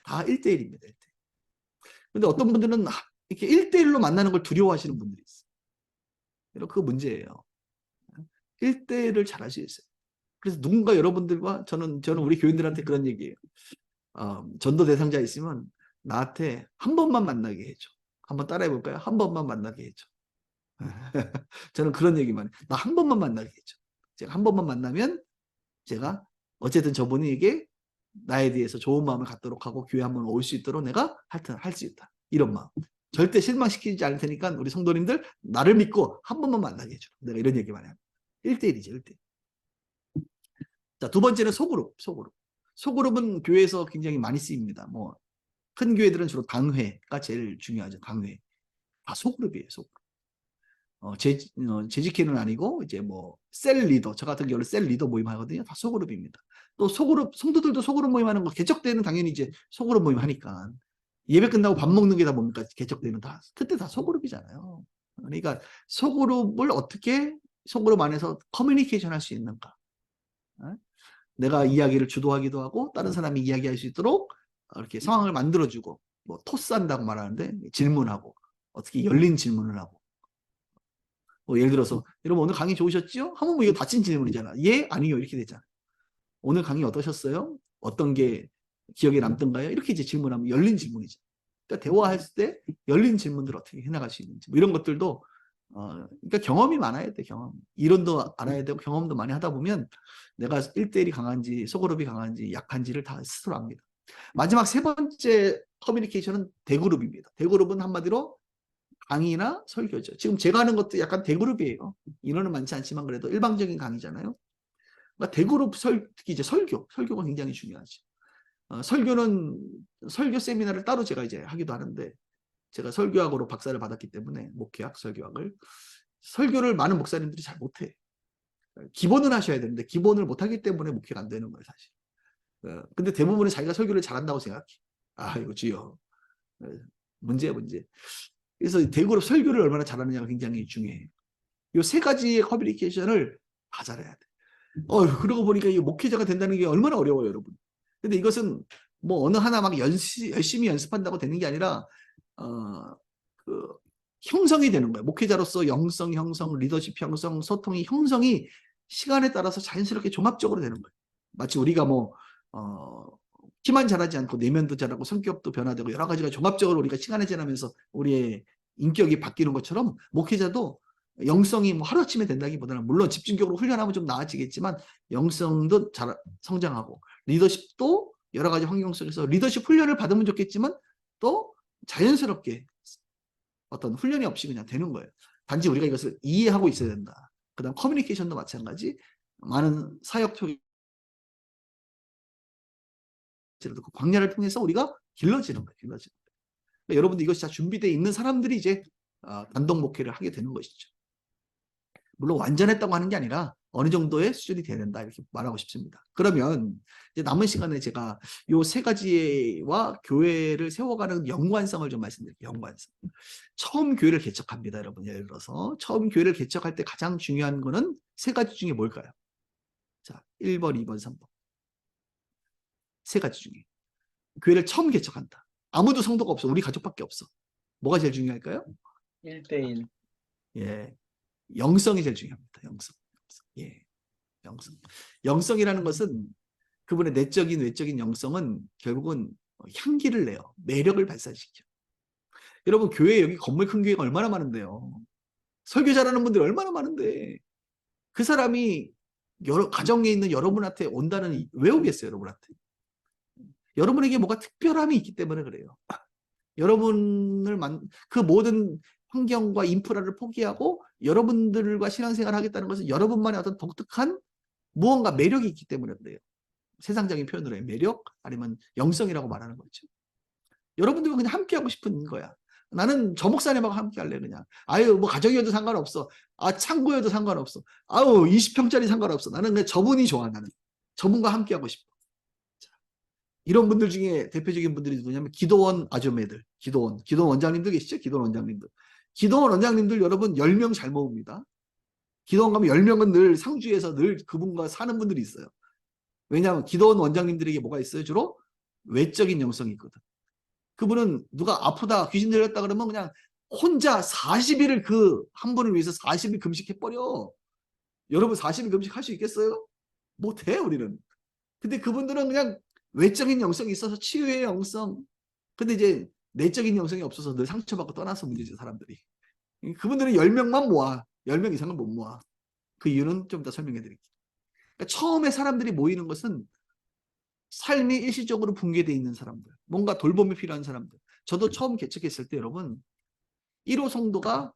다 1대1입니다. 1대1. 근데 어떤 분들은 이렇게 1대1로 만나는 걸 두려워하시는 분들이 있어요. 그거 문제예요. 1대1을 잘 할 수 있어요. 그래서 누군가 여러분들과 저는 우리 교인들한테 그런 얘기예요. 전도 대상자 있으면 나한테 한 번만 만나게 해줘. 한번 따라해 볼까요? 한 번만 만나게 해줘. 저는 그런 얘기만 해요. 나 한 번만 만나게 해줘. 제가 한 번만 만나면 제가 어쨌든 저분에게 나에 대해서 좋은 마음을 갖도록 하고 교회 한번 올 수 있도록 내가 하여튼 할 수 있다. 이런 마음. 절대 실망시키지 않을 테니까 우리 성도님들 나를 믿고 한 번만 만나게 해줘. 내가 이런 얘기만 해요. 1대1이죠. 1대1. 자, 두 번째는 소그룹. 소그룹은 교회에서 굉장히 많이 쓰입니다. 뭐 큰 교회들은 주로 당회가 제일 중요하죠. 당회. 다 소그룹이에요. 소그룹. 재직회는 아니고 이제 뭐 셀 리더, 저 같은 경우는 셀 리더 모임 하거든요. 다 소그룹입니다. 또 소그룹, 성도들도 소그룹 모임 하는 거 개척대는 당연히 이제 소그룹 모임 하니까 예배 끝나고 밥 먹는 게 다 뭡니까? 개척대는 다 그때 다 소그룹이잖아요. 그러니까 소그룹을 어떻게 소그룹 안에서 커뮤니케이션 할 수 있는가? 내가 이야기를 주도하기도 하고 다른 사람이 이야기할 수 있도록 이렇게 상황을 만들어주고 뭐 토스한다고 말하는데 질문하고 어떻게 열린 질문을 하고 뭐 예를 들어서 여러분 오늘 강의 좋으셨죠? 하면 뭐 이거 닫힌 질문이잖아. 예? 아니요? 이렇게 되잖아. 오늘 강의 어떠셨어요? 어떤 게 기억에 남던가요? 이렇게 이제 질문하면 열린 질문이죠. 그러니까 대화할 때 열린 질문들 어떻게 해나갈 수 있는지 뭐 이런 것들도 그러니까 경험이 많아야 돼. 경험. 이론도 알아야 되고 경험도 많이 하다 보면 내가 1대1이 강한지 소그룹이 강한지 약한지를 다 스스로 압니다. 마지막 세 번째 커뮤니케이션은 대그룹입니다. 대그룹은 한마디로 강의나 설교죠. 지금 제가 하는 것도 약간 대그룹이에요. 인원은 많지 않지만 그래도 일방적인 강의잖아요. 그러니까 대그룹 특히 이제 설교가 굉장히 중요하죠. 설교는 설교 세미나를 따로 제가 이제 하기도 하는데 제가 설교학으로 박사를 받았기 때문에 목회학 설교학을 설교를 많은 목사님들이 잘 못해. 기본은 하셔야 되는데 기본을 못하기 때문에 목회가 안 되는 거예요 사실. 근데 대부분은 자기가 설교를 잘한다고 생각해. 아 이거 주여. 문제야 문제. 그래서 대그룹 설교를 얼마나 잘하느냐가 굉장히 중요해요. 이 세 가지의 커뮤니케이션을 다 잘해야 돼. 그러고 보니까 이 목회자가 된다는 게 얼마나 어려워요, 여러분. 근데 이것은 뭐 어느 하나 막 열심히 연습한다고 되는 게 아니라 그 형성이 되는 거예요. 목회자로서 영성 형성, 리더십 형성, 소통이 형성이 시간에 따라서 자연스럽게 종합적으로 되는 거예요. 마치 우리가 뭐 키만 자라지 않고 내면도 자라고 성격도 변화되고 여러 가지가 종합적으로 우리가 시간이 지나면서 우리의 인격이 바뀌는 것처럼 목회자도 영성이 뭐 하루아침에 된다기보다는 물론 집중적으로 훈련하면 좀 나아지겠지만 영성도 잘 성장하고 리더십도 여러 가지 환경 속에서 리더십 훈련을 받으면 좋겠지만 또 자연스럽게 어떤 훈련이 없이 그냥 되는 거예요. 단지 우리가 이것을 이해하고 있어야 된다. 그 다음 커뮤니케이션도 마찬가지. 많은 사역 그 광야를 통해서 우리가 길러지는 거예요. 길러지는 거예요. 그러니까 여러분들 이것이 다 준비되어 있는 사람들이 이제 단독 목회를 하게 되는 것이죠. 물론 완전했다고 하는 게 아니라 어느 정도의 수준이 돼야 된다 이렇게 말하고 싶습니다. 그러면 이제 남은 시간에 제가 요 세 가지와 교회를 세워가는 연관성을 좀 말씀드릴게요. 연관성. 처음 교회를 개척합니다, 여러분. 예를 들어서 처음 교회를 개척할 때 가장 중요한 거는 세 가지 중에 뭘까요? 자, 1번, 2번, 3번. 세 가지 중에. 교회를 처음 개척한다. 아무도 성도가 없어. 우리 가족밖에 없어. 뭐가 제일 중요할까요? 1대1. 예. 영성이 제일 중요합니다. 영성. 예. 영성. 영성이라는 것은 그분의 내적인 외적인 영성은 결국은 향기를 내요. 매력을 발산시켜. 여러분 교회 여기 건물 큰 교회가 얼마나 많은데요. 설교 잘하는 분들이 얼마나 많은데 그 사람이 가정에 있는 여러분한테 온다는 왜 오겠어요, 여러분한테. 여러분에게 뭐가 특별함이 있기 때문에 그래요. 여러분을 그 모든 환경과 인프라를 포기하고 여러분들과 신앙생활을 하겠다는 것은 여러분만의 어떤 독특한 무언가 매력이 있기 때문에 그래요. 세상적인 표현으로 해. 매력 아니면 영성이라고 말하는 거죠. 여러분들과 그냥 함께하고 싶은 거야. 나는 저 목사님하고 함께 할래 그냥. 아유 뭐 가정이어도 상관없어. 창고여도 상관없어. 아유 20평짜리 상관없어. 나는 그냥 저분이 좋아. 나는 저분과 함께하고 싶어. 자, 이런 분들 중에 대표적인 분들이 누구냐면 기도원 아주매들. 기도원 원장님들 계시죠? 기도원 원장님들. 기도원 원장님들 여러분 10명 잘 모읍니다. 기도원 가면 10명은 늘 상주에서 늘 그분과 사는 분들이 있어요. 왜냐하면 기도원 원장님들에게 뭐가 있어요? 주로 외적인 영성이 있거든. 그분은 누가 아프다 귀신 들렸다 그러면 그냥 혼자 40일을 그 한 분을 위해서 40일 금식해버려. 여러분 40일 금식할 수 있겠어요? 못해 우리는. 근데 그분들은 그냥 외적인 영성이 있어서 치유의 영성. 근데 이제 내적인 영성이 없어서 늘 상처받고 떠나서 문제죠 사람들이. 그분들은 10명만 모아. 10명 이상은 못 모아. 그 이유는 좀 이따 설명해 드릴게요. 그러니까 처음에 사람들이 모이는 것은 삶이 일시적으로 붕괴되어 있는 사람들, 뭔가 돌봄이 필요한 사람들. 저도 처음 개척했을 때 여러분 1호 성도가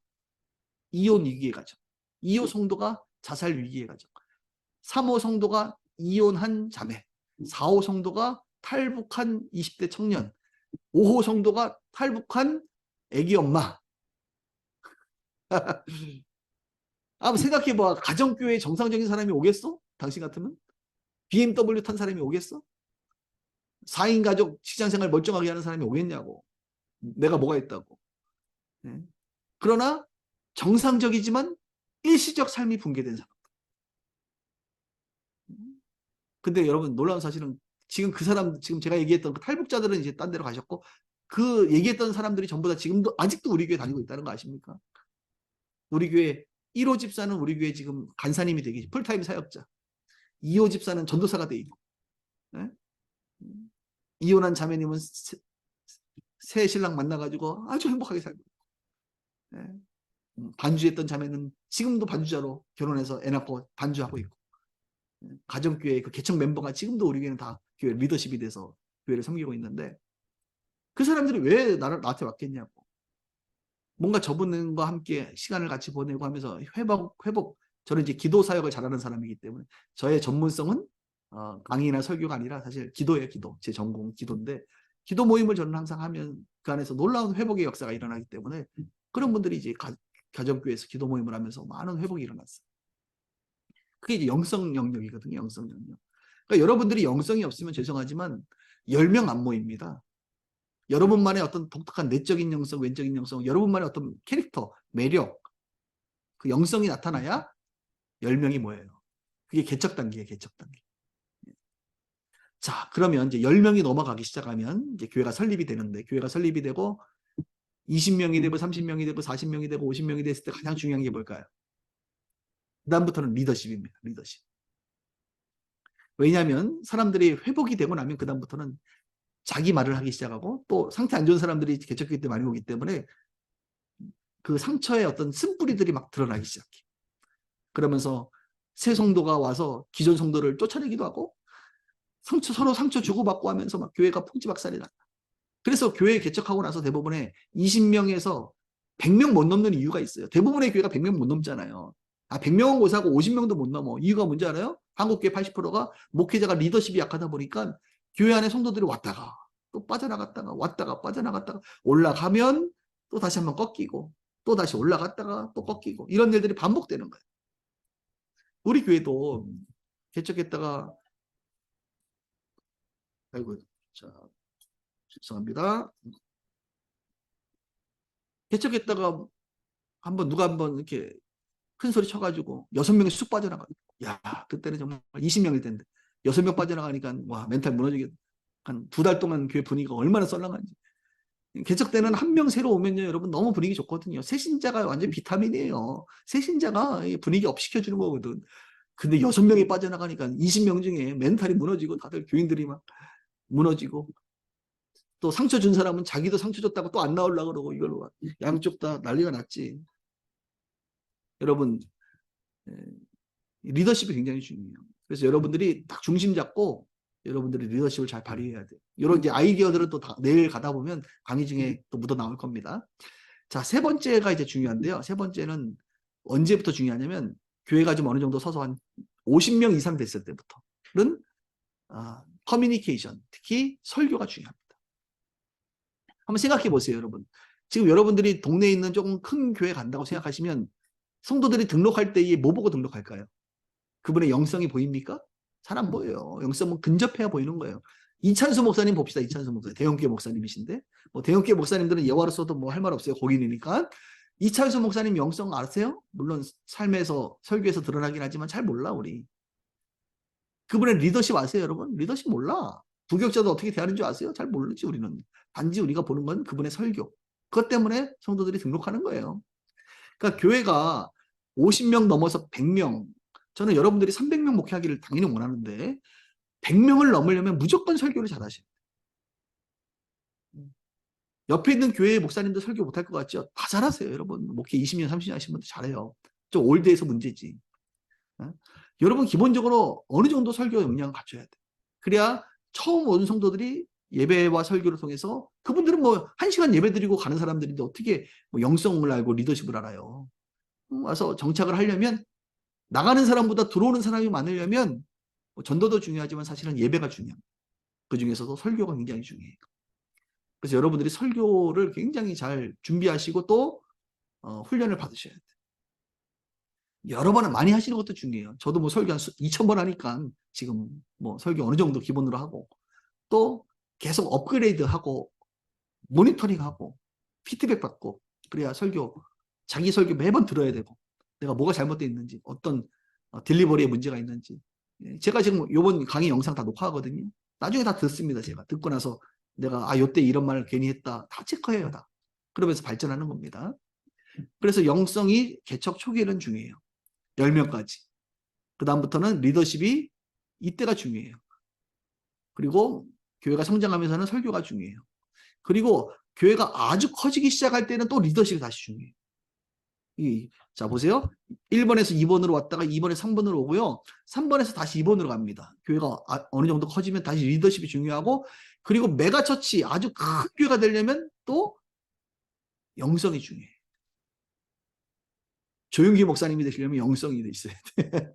이혼 위기에 가죠. 2호 성도가 자살 위기에 가죠. 3호 성도가 이혼한 자매, 4호 성도가 탈북한 20대 청년, 5호 성도가 탈북한 애기 엄마. 한번 생각해봐. 가정교회에 정상적인 사람이 오겠어? 당신 같으면? BMW 탄 사람이 오겠어? 4인 가족 직장생활 멀쩡하게 하는 사람이 오겠냐고. 내가 뭐가 있다고. 네. 그러나 정상적이지만 일시적 삶이 붕괴된 사람. 근데 여러분 놀라운 사실은 지금 그 사람 지금 제가 얘기했던 그 탈북자들은 이제 딴 데로 가셨고 그 얘기했던 사람들이 전부 다 지금도 아직도 우리 교회 다니고 있다는 거 아십니까? 우리 교회 1호 집사는 우리 교회 지금 간사님이 되기 풀타임 사역자. 2호 집사는 전도사가 돼 있고. 네? 이혼한 자매님은 새 신랑 만나가지고 아주 행복하게 살고 있고, 예. 반주했던 자매는 지금도 반주자로 결혼해서 애 낳고 반주하고 있고, 예. 가정교회 그 개척 멤버가 지금도 우리 교회는 다 교회 리더십이 돼서 교회를 섬기고 있는데, 그 사람들이 왜 나한테 왔겠냐고. 뭔가 저분과 함께 시간을 같이 보내고 하면서 회복. 저는 이제 기도 사역을 잘하는 사람이기 때문에 저의 전문성은 강의나 설교가 아니라 사실 기도예요, 기도. 제 전공 기도인데, 기도 모임을 저는 항상 하면 그 안에서 놀라운 회복의 역사가 일어나기 때문에 그런 분들이 이제 가정교회에서 기도 모임을 하면서 많은 회복이 일어났어요. 그게 이제 영성 영역이거든요, 영성 영역. 그러니까 여러분들이 영성이 없으면 죄송하지만 10명 안 모입니다. 여러분만의 어떤 독특한 내적인 영성, 외적인 영성, 여러분만의 어떤 캐릭터, 매력, 그 영성이 나타나야 10명이 모여요. 그게 개척 단계예요, 개척 단계. 자, 그러면 이제 10명이 넘어가기 시작하면 이제 교회가 설립이 되는데, 교회가 설립이 되고 20명이 되고 30명이 되고 40명이 되고 50명이 됐을 때 가장 중요한 게 뭘까요? 그다음부터는 리더십입니다. 리더십. 왜냐하면 사람들이 회복이 되고 나면 그다음부터는 자기 말을 하기 시작하고, 또 상태 안 좋은 사람들이 개척교회 때 많이 오기 때문에 그 상처의 어떤 쓴뿌리들이 막 드러나기 시작해. 그러면서 새 성도가 와서 기존 성도를 쫓아내기도 하고, 서로 상처 주고받고 하면서 막 교회가 풍지박살이 나. 그래서 교회 개척하고 나서 대부분의 20명에서 100명 못 넘는 이유가 있어요. 대부분의 교회가 100명 못 넘잖아요. 100명은 고사하고 50명도 못 넘어. 이유가 뭔지 알아요? 한국교회 80%가 목회자가 리더십이 약하다 보니까 교회 안에 성도들이 왔다가 또 빠져나갔다가 왔다가 빠져나갔다가 올라가면 또 다시 한번 꺾이고 또 다시 올라갔다가 또 꺾이고, 이런 일들이 반복되는 거예요. 우리 교회도 개척했다가, 아이고, 자, 죄송합니다. 개척했다가 누가 한번 이렇게 큰 소리 쳐가지고 6명이 쑥 빠져나가. 야, 그때는 정말 20명일 텐데 6명 빠져나가니까 와, 멘탈 무너지게. 한 2달 동안 교회 분위기가 얼마나 썰렁한지. 개척 때는 한 명 새로 오면요, 여러분 너무 분위기 좋거든요. 새신자가 완전 비타민이에요. 새신자가 분위기 업 시켜주는 거거든. 근데 6명이 빠져나가니까 20명 중에 멘탈이 무너지고 다들 교인들이 막 무너지고, 또 상처 준 사람은 자기도 상처 줬다고 또 안 나오려고 그러고, 이걸로 양쪽 다 난리가 났지. 여러분, 리더십이 굉장히 중요해요. 그래서 여러분들이 딱 중심 잡고 여러분들이 리더십을 잘 발휘해야 돼요. 이런 이제 아이디어들은 또 내일 가다 보면 강의 중에 또 묻어 나올 겁니다. 자, 세 번째가 이제 중요한데요. 세 번째는 언제부터 중요하냐면 교회가 좀 어느 정도 서서 한 50명 이상 됐을 때부터는 커뮤니케이션, 특히 설교가 중요합니다. 한번 생각해 보세요, 여러분. 지금 여러분들이 동네에 있는 조금 큰 교회 간다고 생각하시면 성도들이 등록할 때 뭐 보고 등록할까요? 그분의 영성이 보입니까? 잘 안 보여요. 영성은 근접해야 보이는 거예요. 이찬수 목사님 봅시다. 이찬수 목사님. 대형교회 목사님이신데, 뭐 대형교회 목사님들은 예화로서도 뭐 할 말 없어요. 고인이니까. 이찬수 목사님 영성 아세요? 물론 삶에서 설교에서 드러나긴 하지만 잘 몰라, 우리. 그분의 리더십 아세요, 여러분? 리더십 몰라. 부격자도 어떻게 대하는 줄 아세요? 잘 모르지, 우리는. 단지 우리가 보는 건 그분의 설교. 그것 때문에 성도들이 등록하는 거예요. 그러니까 교회가 50명 넘어서 100명, 저는 여러분들이 300명 목회하기를 당연히 원하는데 100명을 넘으려면 무조건 설교를 잘하셔야 돼요. 옆에 있는 교회 목사님도 설교 못할 것 같죠? 다 잘하세요, 여러분. 목회 20년, 30년 하신 분들 잘해요. 좀 올드해서 문제지. 여러분 기본적으로 어느 정도 설교 역량을 갖춰야 돼요. 그래야 처음 온 성도들이 예배와 설교를 통해서, 그분들은 뭐 1시간 예배 드리고 가는 사람들인데 어떻게 뭐 영성을 알고 리더십을 알아요. 와서 정착을 하려면, 나가는 사람보다 들어오는 사람이 많으려면 뭐 전도도 중요하지만 사실은 예배가 중요합니다. 그 중에서도 설교가 굉장히 중요해요. 그래서 여러분들이 설교를 굉장히 잘 준비하시고 또 훈련을 받으셔야 돼요. 여러 번을 많이 하시는 것도 중요해요. 저도 뭐 설교 한 2,000번 하니까 지금 뭐 설교 어느 정도 기본으로 하고, 또 계속 업그레이드하고 모니터링하고 피드백 받고, 그래야 자기 설교 매번 들어야 되고, 내가 뭐가 잘못되어 있는지, 어떤 딜리버리에 문제가 있는지. 제가 지금 이번 강의 영상 다 녹화하거든요. 나중에 다 듣습니다. 제가 듣고 나서 내가 요때 이런 말을 괜히 했다 다 체크해요. 다. 그러면서 발전하는 겁니다. 그래서 영성이 개척 초기에는 중요해요. 10명까지. 그 다음부터는 리더십이, 이때가 중요해요. 그리고 교회가 성장하면서는 설교가 중요해요. 그리고 교회가 아주 커지기 시작할 때는 또 리더십이 다시 중요해요. 자, 보세요. 1번에서 2번으로 왔다가 2번에서 3번으로 오고요. 3번에서 다시 2번으로 갑니다. 교회가 어느 정도 커지면 다시 리더십이 중요하고, 그리고 메가처치, 아주 큰 교회가 되려면 또 영성이 중요해요. 조용기 목사님이 되시려면 영성이 있어야 돼.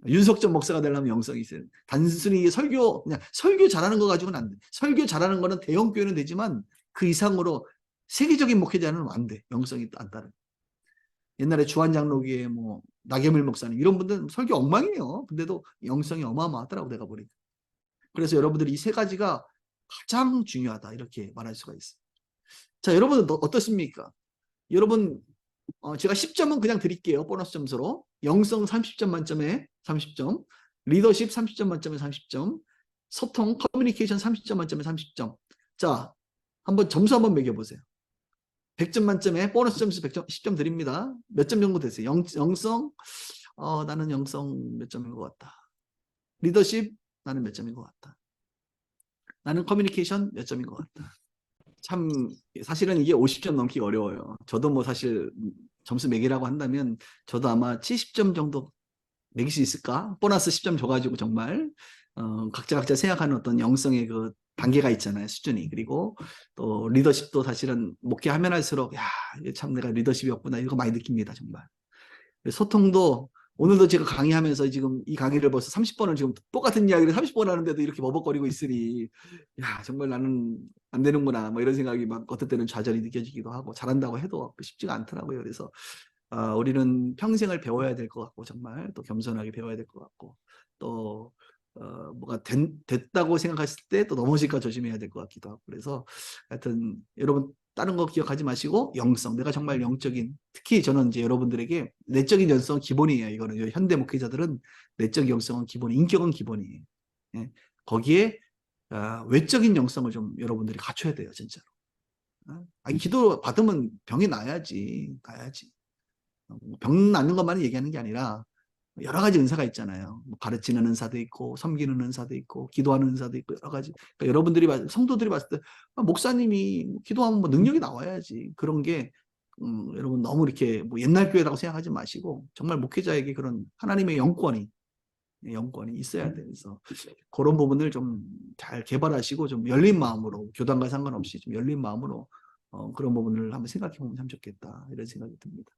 윤석전 목사가 되려면 영성이 있어야 돼. 단순히 설교, 그냥 설교 잘하는 거 가지고는 안 돼. 설교 잘하는 거는 대형 교회는 되지만 그 이상으로 세계적인 목회자는 안 돼. 영성이 안 따르. 옛날에 주한장로교회 뭐 나경일 목사님 이런 분들은 설교 엉망이에요. 근데도 영성이 어마어마하더라고 내가 보니까. 그래서 여러분들이 이 세 가지가 가장 중요하다 이렇게 말할 수가 있어요. 자, 여러분은 어떻습니까? 여러분 제가 10점은 그냥 드릴게요. 보너스 점수로. 영성 30점 만점에 30점, 리더십 30점 만점에 30점, 소통, 커뮤니케이션 30점 만점에 30점. 자, 한번 점수 한번 매겨보세요. 100점 만점에 보너스 점수 100점, 10점 드립니다. 몇 점 정도 되세요? 영성, 나는 영성 몇 점인 것 같다. 리더십, 나는 몇 점인 것 같다. 나는 커뮤니케이션 몇 점인 것 같다. 참 사실은 이게 50점 넘기가 어려워요. 저도 뭐 사실 점수 매기라고 한다면 저도 아마 70점 정도 매길 수 있을까? 보너스 10점 줘가지고 정말 각자 생각하는 어떤 영성의 그 단계가 있잖아요. 수준이. 그리고 또 리더십도 사실은 목회하면 할수록 야, 이게 참 내가 리더십이 없구나 이거 많이 느낍니다. 정말. 소통도 오늘도 제가 강의하면서 지금 이 강의를 벌써 30번을 지금 똑같은 이야기를 30번 하는데도 이렇게 버벅거리고 있으니 야 정말 나는 안 되는구나 뭐 이런 생각이 막 어떨 때는 좌절이 느껴지기도 하고 잘한다고 해도 쉽지가 않더라고요. 그래서 우리는 평생을 배워야 될 것 같고 정말 또 겸손하게 배워야 될 것 같고 또 뭐가 됐다고 생각했을 때 또 넘어질까 조심해야 될 것 같기도 하고 그래서 하여튼 여러분 다른 거 기억하지 마시고 영성 내가 정말 영적인 특히 저는 이제 여러분들에게 내적인 영성은 기본이에요. 이거는 현대 목회자들은 내적 영성은 기본, 인격은 기본이에요. 예. 거기에 외적인 영성을 좀 여러분들이 갖춰야 돼요, 진짜로. 기도 받으면 병이 나야지. 병 낫는 것만 얘기하는 게 아니라 여러 가지 은사가 있잖아요. 뭐 가르치는 은사도 있고 섬기는 은사도 있고 기도하는 은사도 있고 여러 가지. 그러니까 여러분들이 성도들이 봤을 때 목사님이 기도하면 뭐 능력이 나와야지. 그런 게 여러분 너무 이렇게 뭐 옛날 교회라고 생각하지 마시고 정말 목회자에게 그런 하나님의 영권이 있어야 돼요. 그래서 그런 부분을 좀 잘 개발하시고 좀 열린 마음으로 교단과 상관없이 좀 열린 마음으로 그런 부분을 한번 생각해 보면 참 좋겠다 이런 생각이 듭니다.